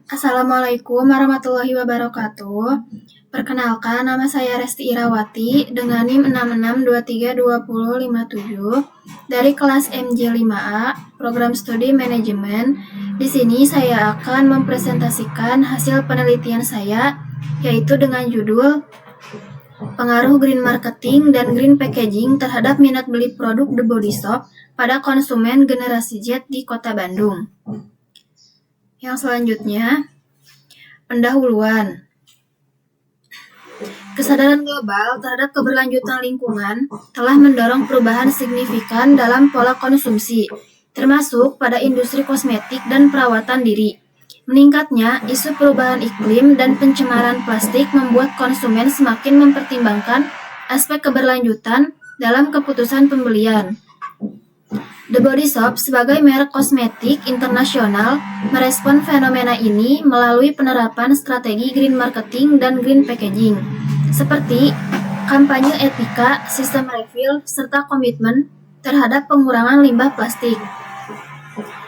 Assalamualaikum warahmatullahi wabarakatuh. Perkenalkan, nama saya Resti Irawati dengan NIM 66232057 dari kelas MJ5A, Program Studi Manajemen. Di sini saya akan mempresentasikan hasil penelitian saya, yaitu dengan judul Pengaruh Green Marketing dan Green Packaging terhadap minat beli produk The Body Shop pada konsumen generasi Z di Kota Bandung. Yang selanjutnya, pendahuluan. Kesadaran global terhadap keberlanjutan lingkungan telah mendorong perubahan signifikan dalam pola konsumsi, termasuk pada industri kosmetik dan perawatan diri. Meningkatnya isu perubahan iklim dan pencemaran plastik membuat konsumen semakin mempertimbangkan aspek keberlanjutan dalam keputusan pembelian. The Body Shop sebagai merek kosmetik internasional merespon fenomena ini melalui penerapan strategi green marketing dan green packaging, seperti kampanye etika, sistem refill, serta komitmen terhadap pengurangan limbah plastik.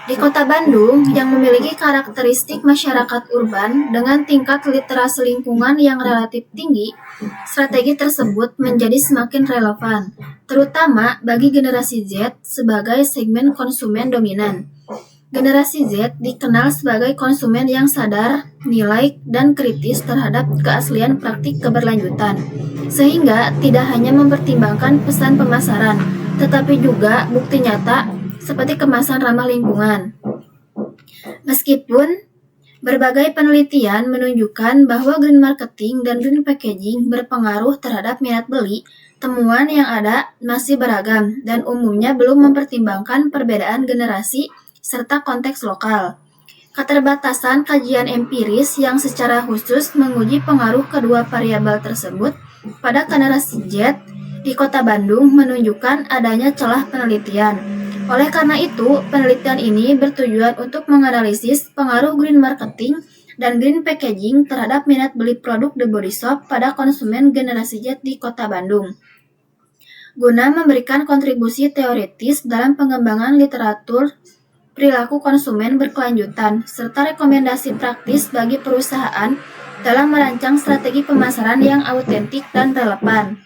Di Kota Bandung yang memiliki karakteristik masyarakat urban dengan tingkat literasi lingkungan yang relatif tinggi, strategi tersebut menjadi semakin relevan, terutama bagi generasi Z sebagai segmen konsumen dominan. Generasi Z dikenal sebagai konsumen yang sadar, nilai, dan kritis terhadap keaslian praktik keberlanjutan, sehingga tidak hanya mempertimbangkan pesan pemasaran, tetapi juga bukti nyata seperti kemasan ramah lingkungan. Meskipun berbagai penelitian menunjukkan bahwa green marketing dan green packaging berpengaruh terhadap minat beli, temuan yang ada masih beragam dan umumnya belum mempertimbangkan perbedaan generasi serta konteks lokal. Keterbatasan kajian empiris yang secara khusus menguji pengaruh kedua variabel tersebut pada generasi Z di Kota Bandung menunjukkan adanya celah penelitian. Oleh karena itu, penelitian ini bertujuan untuk menganalisis pengaruh green marketing dan green packaging terhadap minat beli produk The Body Shop pada konsumen generasi Z di Kota Bandung, guna memberikan kontribusi teoritis dalam pengembangan literatur perilaku konsumen berkelanjutan, serta rekomendasi praktis bagi perusahaan dalam merancang strategi pemasaran yang autentik dan relevan.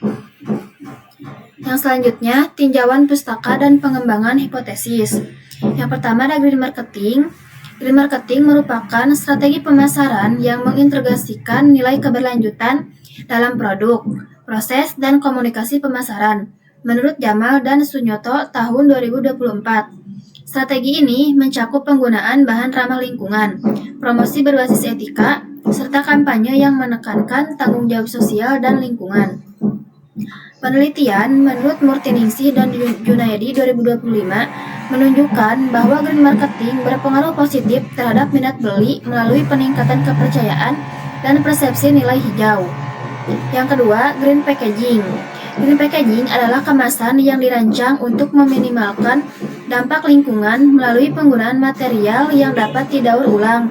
Yang selanjutnya, tinjauan pustaka dan pengembangan hipotesis. Yang pertama ada green marketing. Green marketing merupakan strategi pemasaran yang mengintegrasikan nilai keberlanjutan dalam produk, proses, dan komunikasi pemasaran. Menurut Jamal dan Sunyoto tahun 2024. Strategi ini mencakup penggunaan bahan ramah lingkungan, promosi berbasis etika, serta kampanye yang menekankan tanggung jawab sosial dan lingkungan. Penelitian menurut Murtiningsih dan Junaidi 2025 menunjukkan bahwa green marketing berpengaruh positif terhadap minat beli melalui peningkatan kepercayaan dan persepsi nilai hijau. Yang kedua, green packaging. Green packaging adalah kemasan yang dirancang untuk meminimalkan dampak lingkungan melalui penggunaan material yang dapat didaur ulang,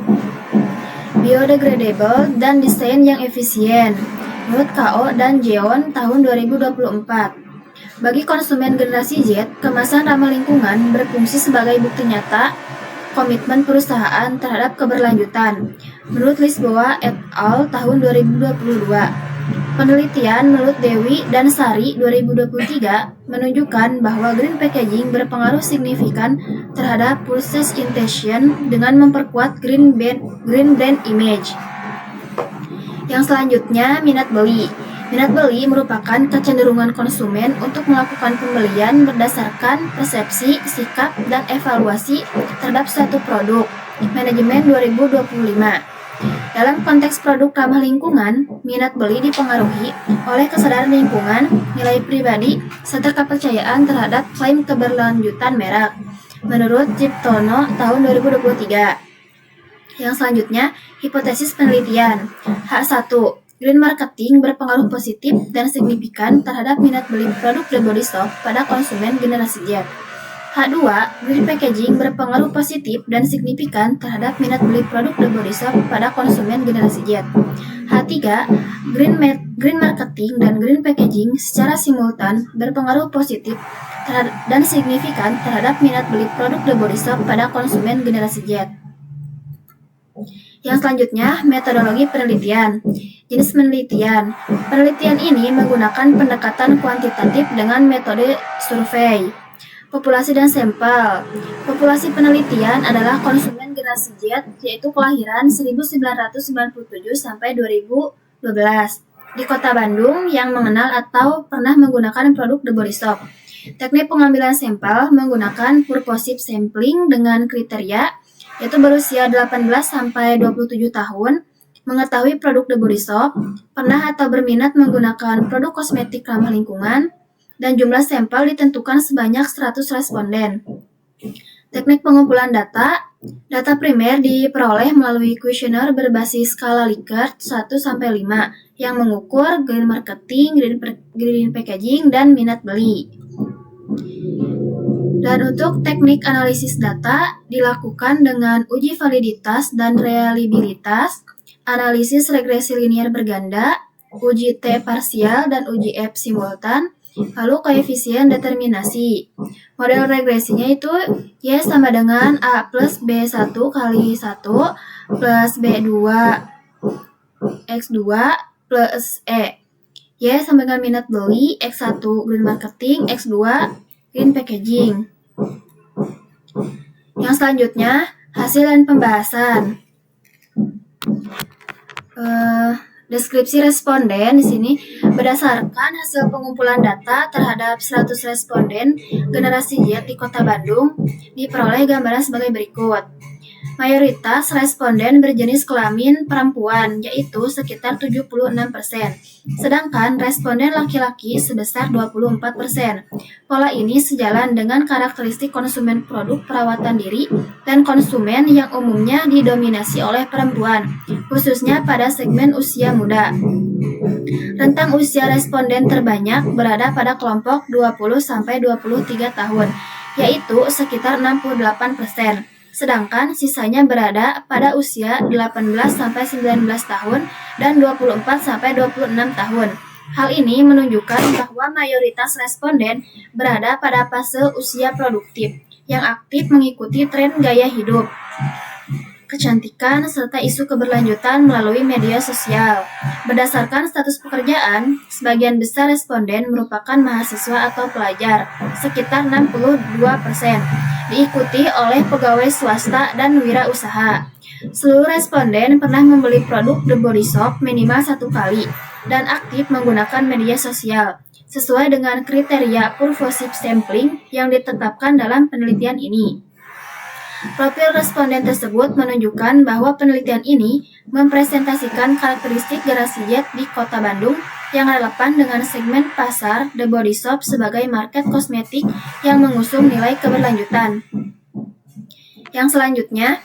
biodegradable, dan desain yang efisien. Menurut KO dan Jeon tahun 2024. Bagi konsumen generasi Z, kemasan ramah lingkungan berfungsi sebagai bukti nyata komitmen perusahaan terhadap keberlanjutan. Menurut Lisboa et al. Tahun 2022. Penelitian menurut Dewi dan Sari 2023 menunjukkan bahwa green packaging berpengaruh signifikan terhadap purchase intention dengan memperkuat green brand image. Yang selanjutnya, minat beli. Minat beli merupakan kecenderungan konsumen untuk melakukan pembelian berdasarkan persepsi, sikap, dan evaluasi terhadap suatu produk. Manajemen 2025. Dalam konteks produk ramah lingkungan, minat beli dipengaruhi oleh kesadaran lingkungan, nilai pribadi, serta kepercayaan terhadap klaim keberlanjutan merek. Menurut Ciptono tahun 2023. Yang selanjutnya, hipotesis penelitian. H1. Green marketing berpengaruh positif dan signifikan terhadap minat beli produk The Body Shop pada konsumen generasi Z. H2. Green packaging berpengaruh positif dan signifikan terhadap minat beli produk The Body Shop pada konsumen generasi Z. H3. Green marketing dan green packaging secara simultan berpengaruh positif dan signifikan terhadap minat beli produk The Body Shop pada konsumen generasi Z. Yang selanjutnya, metodologi penelitian. Jenis penelitian. Penelitian ini menggunakan pendekatan kuantitatif dengan metode survei. Populasi dan sampel. Populasi penelitian adalah konsumen generasi Z, yaitu kelahiran 1997 sampai 2012 di Kota Bandung yang mengenal atau pernah menggunakan produk The Body Shop. Teknik pengambilan sampel menggunakan purposive sampling dengan kriteria yaitu berusia 18 sampai 27 tahun, mengetahui produk The Body Shop, pernah atau berminat menggunakan produk kosmetik ramah lingkungan, dan jumlah sampel ditentukan sebanyak 100 responden. Teknik pengumpulan data. Data primer diperoleh melalui kuesioner berbasis skala Likert 1-5 yang mengukur green marketing, green packaging, dan minat beli. Dan untuk teknik analisis data dilakukan dengan uji validitas dan reliabilitas, analisis regresi linear berganda, uji T parsial, dan uji F simultan, lalu koefisien determinasi. Model regresinya itu Y sama dengan A plus B1 kali 1 plus B2 X2 plus E. Y sama dengan minat beli, X1 green marketing, X2 green packaging. Yang selanjutnya, hasil dan pembahasan. Deskripsi responden di sini berdasarkan hasil pengumpulan data terhadap 100 responden generasi Z di Kota Bandung diperoleh gambaran sebagai berikut. Mayoritas responden berjenis kelamin perempuan, yaitu sekitar 76%, sedangkan responden laki-laki sebesar 24%. Pola ini sejalan dengan karakteristik konsumen produk perawatan diri dan konsumen yang umumnya didominasi oleh perempuan, khususnya pada segmen usia muda. Rentang usia responden terbanyak berada pada kelompok 20-23 tahun, yaitu sekitar 68%. Sedangkan sisanya berada pada usia 18-19 tahun dan 24-26 tahun. Hal ini menunjukkan bahwa mayoritas responden berada pada fase usia produktif yang aktif mengikuti tren gaya hidup, kecantikan, serta isu keberlanjutan melalui media sosial. Berdasarkan status pekerjaan, sebagian besar responden merupakan mahasiswa atau pelajar, sekitar 62%, diikuti oleh pegawai swasta dan wirausaha. Seluruh responden pernah membeli produk The Body Shop minimal 1 kali dan aktif menggunakan media sosial, sesuai dengan kriteria purposive sampling yang ditetapkan dalam penelitian ini. Profil responden tersebut menunjukkan bahwa penelitian ini mempresentasikan karakteristik generasi Z di Kota Bandung yang relevan dengan segmen pasar The Body Shop sebagai market kosmetik yang mengusung nilai keberlanjutan. Yang selanjutnya,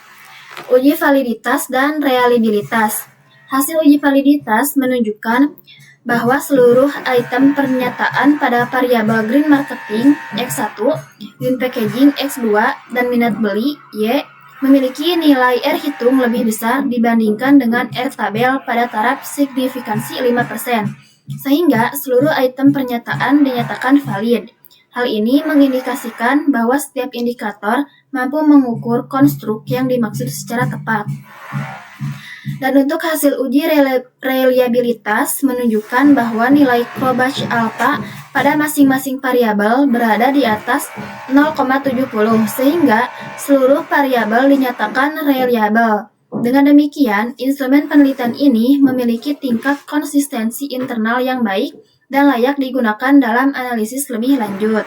uji validitas dan reliabilitas. Hasil uji validitas menunjukkan bahwa seluruh item pernyataan pada variabel green marketing X1, green packaging X2, dan minat beli Y memiliki nilai R hitung lebih besar dibandingkan dengan R tabel pada taraf signifikansi 5%, sehingga seluruh item pernyataan dinyatakan valid. Hal ini mengindikasikan bahwa setiap indikator mampu mengukur konstruk yang dimaksud secara tepat. Dan untuk hasil uji reliabilitas menunjukkan bahwa nilai Crobach alpha pada masing-masing variabel berada di atas 0,70 sehingga seluruh variabel dinyatakan reliable. Dengan demikian, instrumen penelitian ini memiliki tingkat konsistensi internal yang baik dan layak digunakan dalam analisis lebih lanjut.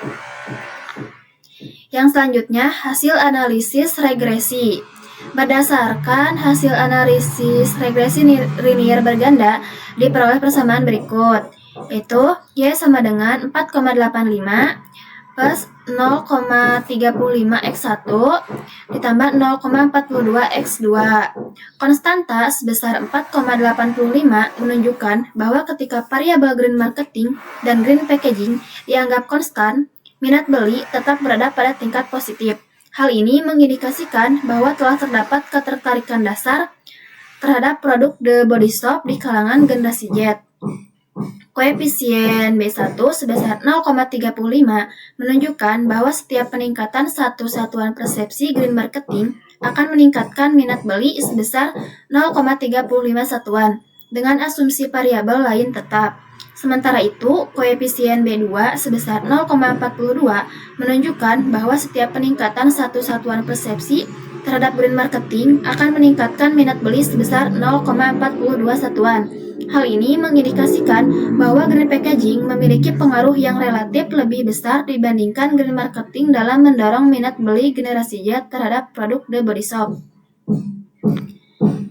Yang selanjutnya, hasil analisis regresi. Berdasarkan hasil analisis regresi linear berganda diperoleh persamaan berikut, yaitu Y sama dengan 4,85 plus 0,35 X1 ditambah 0,42 X2. Konstanta sebesar 4,85 menunjukkan bahwa ketika variabel green marketing dan green packaging dianggap konstan, minat beli tetap berada pada tingkat positif. Hal ini mengindikasikan bahwa telah terdapat ketertarikan dasar terhadap produk The Body Shop di kalangan generasi Z. Koefisien B1 sebesar 0,35 menunjukkan bahwa setiap peningkatan satu satuan persepsi green marketing akan meningkatkan minat beli sebesar 0,35 satuan, dengan asumsi variabel lain tetap. Sementara itu, koefisien B2 sebesar 0,42 menunjukkan bahwa setiap peningkatan satu satuan persepsi terhadap brand marketing akan meningkatkan minat beli sebesar 0,42 satuan. Hal ini mengindikasikan bahwa green packaging memiliki pengaruh yang relatif lebih besar dibandingkan green marketing dalam mendorong minat beli generasi Z terhadap produk The Body Shop.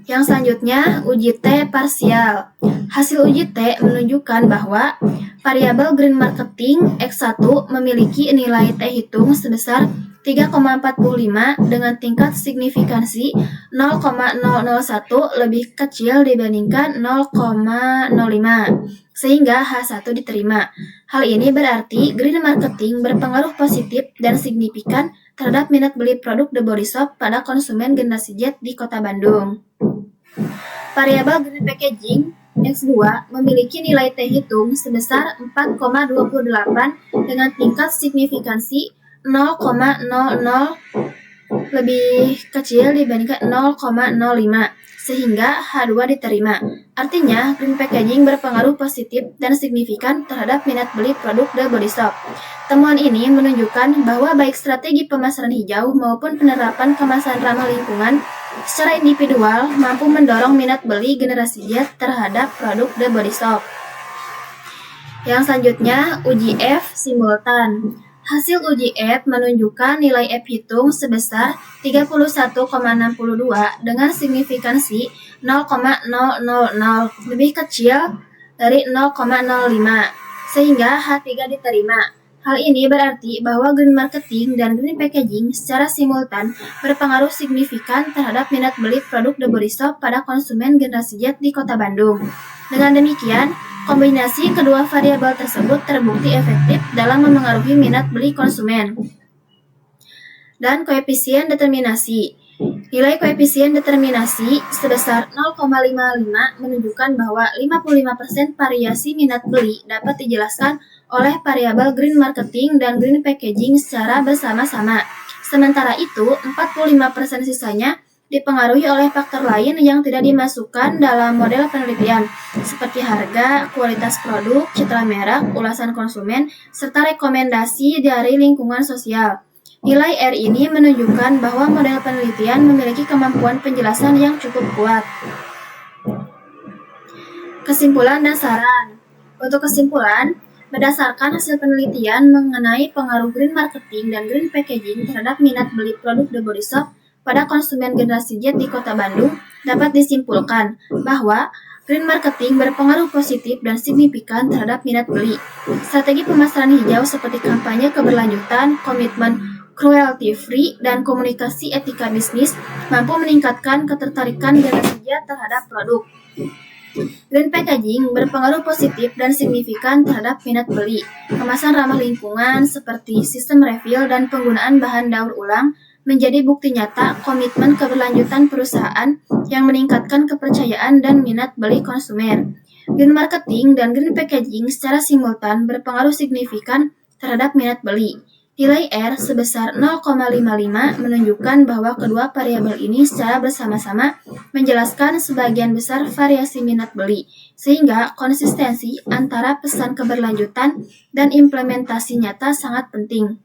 Yang selanjutnya, uji T parsial. Hasil uji T menunjukkan bahwa variabel green marketing X1 memiliki nilai T hitung sebesar 3,45 dengan tingkat signifikansi 0,001 lebih kecil dibandingkan 0,05, sehingga H1 diterima. Hal ini berarti green marketing berpengaruh positif dan signifikan terhadap minat beli produk The Body Shop pada konsumen generasi Z di Kota Bandung. Variabel green packaging X2 memiliki nilai T hitung sebesar 4,28 dengan tingkat signifikansi 0,00 lebih kecil dibandingkan 0,05, sehingga H2 diterima. Artinya, green packaging berpengaruh positif dan signifikan terhadap minat beli produk The Body Shop. Temuan ini menunjukkan bahwa baik strategi pemasaran hijau maupun penerapan kemasan ramah lingkungan secara individual mampu mendorong minat beli generasi Z terhadap produk The Body Shop. Yang selanjutnya, uji F simultan. Hasil uji F menunjukkan nilai F hitung sebesar 31,62 dengan signifikansi 0,000 lebih kecil dari 0,05, sehingga H3 diterima. Hal ini berarti bahwa green marketing dan green packaging secara simultan berpengaruh signifikan terhadap minat beli produk The Body Shop pada konsumen generasi Z di Kota Bandung. Dengan demikian, kombinasi kedua variabel tersebut terbukti efektif dalam memengaruhi minat beli konsumen. Dan koefisien determinasi. Nilai koefisien determinasi sebesar 0,55 menunjukkan bahwa 55% variasi minat beli dapat dijelaskan oleh variabel green marketing dan green packaging secara bersama-sama. Sementara itu, 45% sisanya dipengaruhi oleh faktor lain yang tidak dimasukkan dalam model penelitian, seperti harga, kualitas produk, citra merek, ulasan konsumen, serta rekomendasi dari lingkungan sosial. Nilai R ini menunjukkan bahwa model penelitian memiliki kemampuan penjelasan yang cukup kuat. Kesimpulan dan saran. Untuk kesimpulan, berdasarkan hasil penelitian mengenai pengaruh green marketing dan green packaging terhadap minat beli produk The Body Shop pada konsumen generasi Z di Kota Bandung, dapat disimpulkan bahwa green marketing berpengaruh positif dan signifikan terhadap minat beli. Strategi pemasaran hijau seperti kampanye keberlanjutan, komitmen cruelty free, dan komunikasi etika bisnis mampu meningkatkan ketertarikan generasi Z terhadap produk. Green packaging berpengaruh positif dan signifikan terhadap minat beli. Kemasan ramah lingkungan seperti sistem refill dan penggunaan bahan daur ulang menjadi bukti nyata komitmen keberlanjutan perusahaan yang meningkatkan kepercayaan dan minat beli konsumen. Green marketing dan green packaging secara simultan berpengaruh signifikan terhadap minat beli. Nilai R sebesar 0,55 menunjukkan bahwa kedua variabel ini secara bersama-sama menjelaskan sebagian besar variasi minat beli, sehingga konsistensi antara pesan keberlanjutan dan implementasi nyata sangat penting.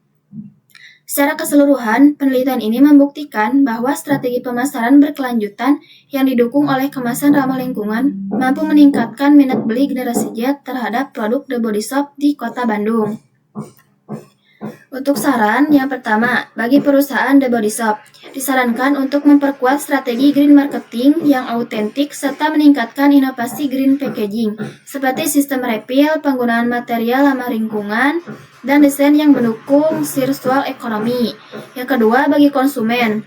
Secara keseluruhan, penelitian ini membuktikan bahwa strategi pemasaran berkelanjutan yang didukung oleh kemasan ramah lingkungan mampu meningkatkan minat beli generasi Z terhadap produk The Body Shop di Kota Bandung. Untuk saran, yang pertama, bagi perusahaan The Body Shop, disarankan untuk memperkuat strategi green marketing yang autentik serta meningkatkan inovasi green packaging, seperti sistem refill, penggunaan material ramah lingkungan, dan desain yang mendukung circular economy. Yang kedua, bagi konsumen,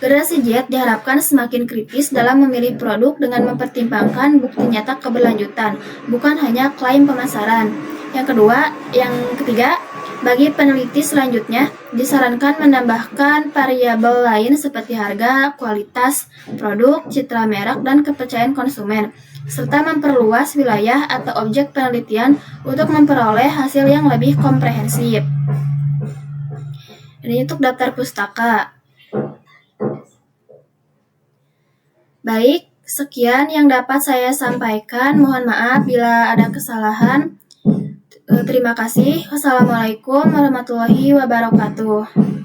generasi Z diharapkan semakin kritis dalam memilih produk dengan mempertimbangkan bukti nyata keberlanjutan, bukan hanya klaim pemasaran. Yang ketiga, bagi peneliti selanjutnya, disarankan menambahkan variabel lain seperti harga, kualitas produk, citra merek, dan kepercayaan konsumen, serta memperluas wilayah atau objek penelitian untuk memperoleh hasil yang lebih komprehensif. Ini untuk daftar pustaka. Baik, sekian yang dapat saya sampaikan. Mohon maaf bila ada kesalahan. Terima kasih. Wassalamualaikum warahmatullahi wabarakatuh.